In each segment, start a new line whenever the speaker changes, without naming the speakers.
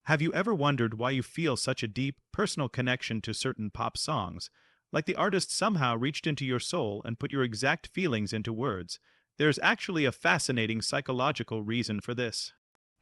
Have you ever wondered why you feel such a deep, personal connection to certain pop songs? Like the artist somehow reached into your soul and put your exact feelings into words. There's actually a fascinating psychological reason for this.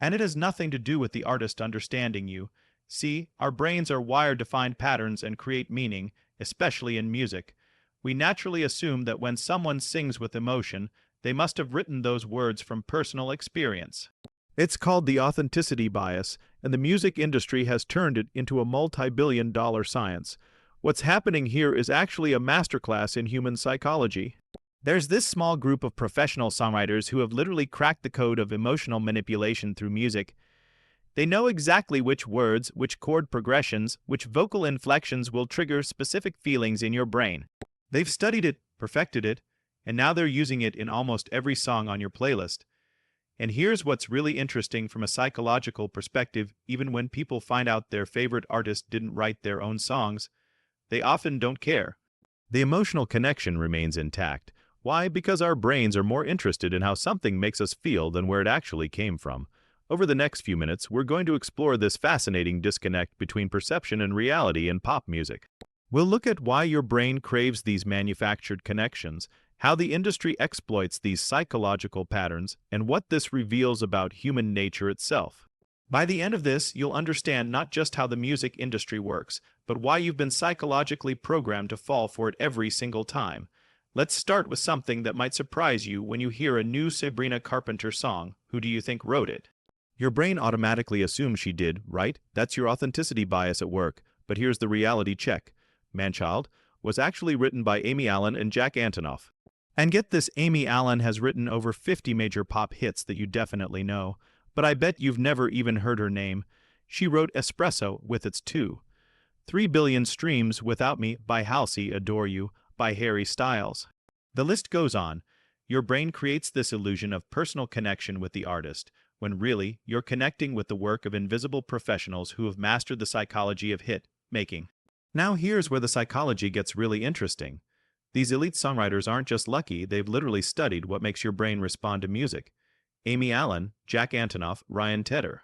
And it has nothing to do with the artist understanding you. See, our brains are wired to find patterns and create meaning, especially in music. We naturally assume that when someone sings with emotion, they must have written those words from personal experience. It's called the authenticity bias, and the music industry has turned it into a multi-billion-dollar science. What's happening here is actually a masterclass in human psychology. There's this small group of professional songwriters who have literally cracked the code of emotional manipulation through music. They know exactly which words, which chord progressions, which vocal inflections will trigger specific feelings in your brain. They've studied it, perfected it, and now they're using it in almost every song on your playlist. And here's what's really interesting from a psychological perspective: even when people find out their favorite artist didn't write their own songs, they often don't care. The emotional connection remains intact. Why? Because our brains are more interested in how something makes us feel than where it actually came from. Over the next few minutes, we're going to explore this fascinating disconnect between perception and reality in pop music. We'll look at why your brain craves these manufactured connections, how the industry exploits these psychological patterns, and what this reveals about human nature itself. By the end of this, you'll understand not just how the music industry works, but why you've been psychologically programmed to fall for it every single time. Let's start with something that might surprise you when you hear a new Sabrina Carpenter song. Who do you think wrote it? Your brain automatically assumes she did, right? That's your authenticity bias at work. But here's the reality check. Manchild was actually written by Amy Allen and Jack Antonoff. And get this, Amy Allen has written over 50 major pop hits that you definitely know, but I bet you've never even heard her name. She wrote Espresso with its 3 billion streams, Without Me by Halsey, Adore You by Harry Styles. The list goes on. Your brain creates this illusion of personal connection with the artist, when really you're connecting with the work of invisible professionals who have mastered the psychology of hit making. Now here's where the psychology gets really interesting. These elite songwriters aren't just lucky, they've literally studied what makes your brain respond to music. Amy Allen, Jack Antonoff, Ryan Tedder.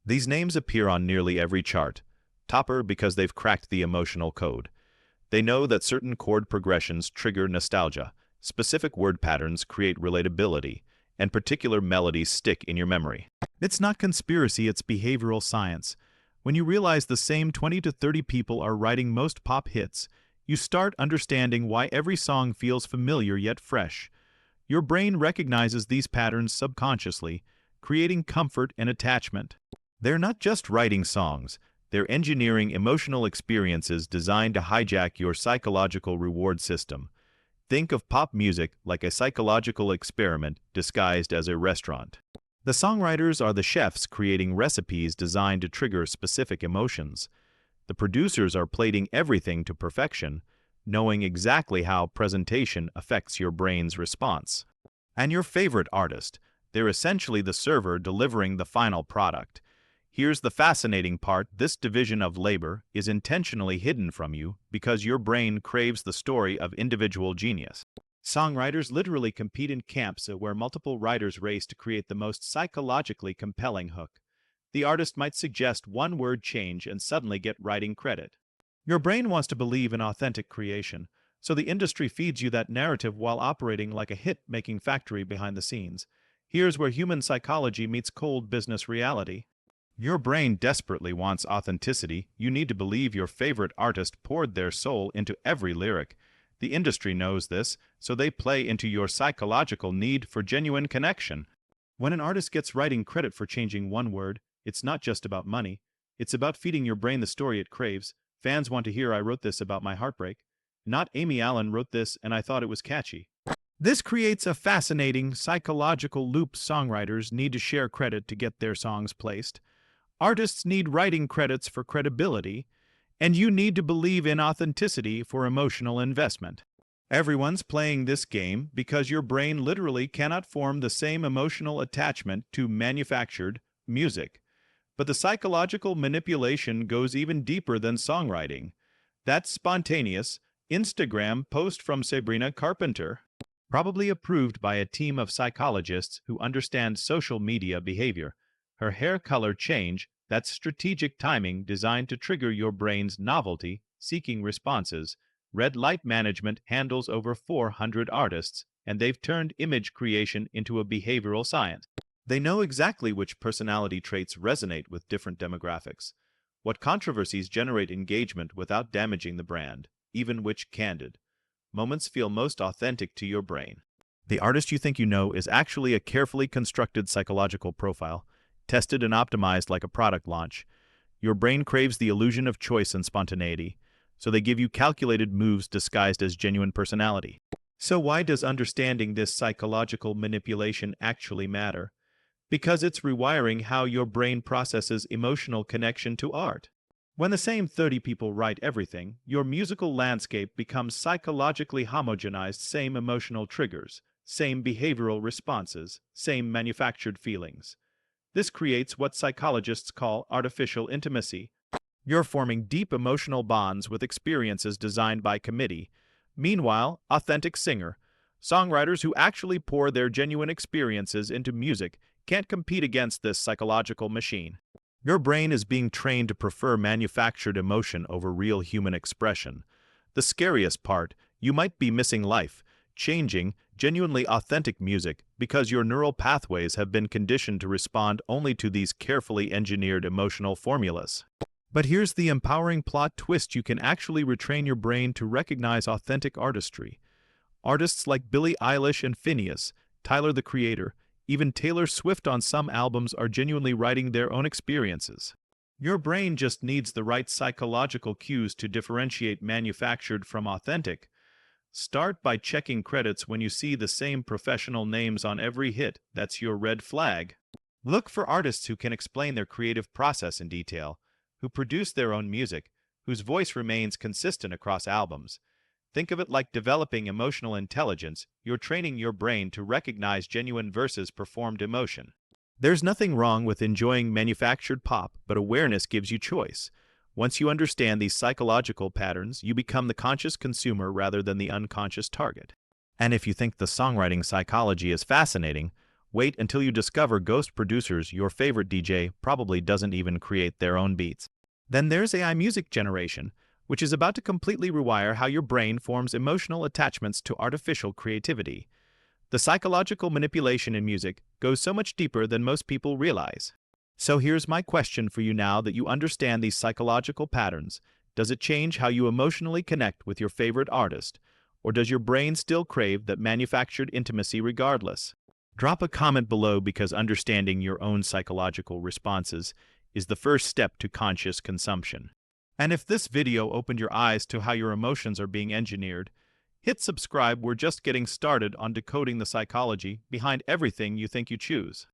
These names appear on nearly every chart. Topper because they've cracked the emotional code. They know that certain chord progressions trigger nostalgia, specific word patterns create relatability, and particular melodies stick in your memory. It's not conspiracy, it's behavioral science. When you realize the same 20 to 30 people are writing most pop hits, you start understanding why every song feels familiar yet fresh. Your brain recognizes these patterns subconsciously, creating comfort and attachment. They're not just writing songs, they're engineering emotional experiences designed to hijack your psychological reward system. Think of pop music like a psychological experiment disguised as a restaurant. The songwriters are the chefs creating recipes designed to trigger specific emotions. The producers are plating everything to perfection, knowing exactly how presentation affects your brain's response. And your favorite artist, they're essentially the server delivering the final product. Here's the fascinating part: this division of labor is intentionally hidden from you because your brain craves the story of individual genius. Songwriters literally compete in camps where multiple writers race to create the most psychologically compelling hook. The artist might suggest one word change and suddenly get writing credit. Your brain wants to believe in authentic creation, so the industry feeds you that narrative while operating like a hit-making factory behind the scenes. Here's where human psychology meets cold business reality. Your brain desperately wants authenticity. You need to believe your favorite artist poured their soul into every lyric. The industry knows this, so they play into your psychological need for genuine connection. When an artist gets writing credit for changing one word, it's not just about money. It's about feeding your brain the story it craves. Fans want to hear, "I wrote this about my heartbreak," not "Amy Allen wrote this and I thought it was catchy." This creates a fascinating psychological loop. Songwriters need to share credit to get their songs placed. Artists need writing credits for credibility, and you need to believe in authenticity for emotional investment. Everyone's playing this game because your brain literally cannot form the same emotional attachment to manufactured music. But the psychological manipulation goes even deeper than songwriting. That spontaneous Instagram post from Sabrina Carpenter, probably approved by a team of psychologists who understand social media behavior. Her hair color change, That's strategic timing designed to trigger your brain's novelty-seeking responses. Red Light Management handles over 400 artists, and they've turned image creation into a behavioral science. They know exactly which personality traits resonate with different demographics, what controversies generate engagement without damaging the brand, even which candid moments feel most authentic to your brain. The artist you think you know is actually a carefully constructed psychological profile, tested and optimized like a product launch. Your brain craves the illusion of choice and spontaneity, so they give you calculated moves disguised as genuine personality. So why does understanding this psychological manipulation actually matter? Because it's rewiring how your brain processes emotional connection to art. When the same 30 people write everything, your musical landscape becomes psychologically homogenized, same emotional triggers, same behavioral responses, same manufactured feelings. This creates what psychologists call artificial intimacy. You're forming deep emotional bonds with experiences designed by committee. Meanwhile, authentic songwriters who actually pour their genuine experiences into music can't compete against this psychological machine. Your brain is being trained to prefer manufactured emotion over real human expression. The scariest part, you might be missing life-changing, genuinely authentic music because your neural pathways have been conditioned to respond only to these carefully engineered emotional formulas. But here's the empowering plot twist: you can actually retrain your brain to recognize authentic artistry. Artists like Billie Eilish and Phineas, Tyler the Creator, even Taylor Swift on some albums are genuinely writing their own experiences. Your brain just needs the right psychological cues to differentiate manufactured from authentic. Start by checking credits. When you see the same professional names on every hit, that's your red flag. Look for artists who can explain their creative process in detail, who produce their own music, whose voice remains consistent across albums. Think of it like developing emotional intelligence. You're training your brain to recognize genuine versus performed emotion. There's nothing wrong with enjoying manufactured pop, but awareness gives you choice. Once you understand these psychological patterns, you become the conscious consumer rather than the unconscious target. And if you think the songwriting psychology is fascinating, wait until you discover ghost producers. Your favorite DJ probably doesn't even create their own beats. Then there's AI music generation, which is about to completely rewire how your brain forms emotional attachments to artificial creativity. The psychological manipulation in music goes so much deeper than most people realize. So here's my question for you: now that you understand these psychological patterns, does it change how you emotionally connect with your favorite artist? Or does your brain still crave that manufactured intimacy regardless? Drop a comment below, because understanding your own psychological responses is the first step to conscious consumption. And if this video opened your eyes to how your emotions are being engineered, hit subscribe. We're just getting started on decoding the psychology behind everything you think you choose.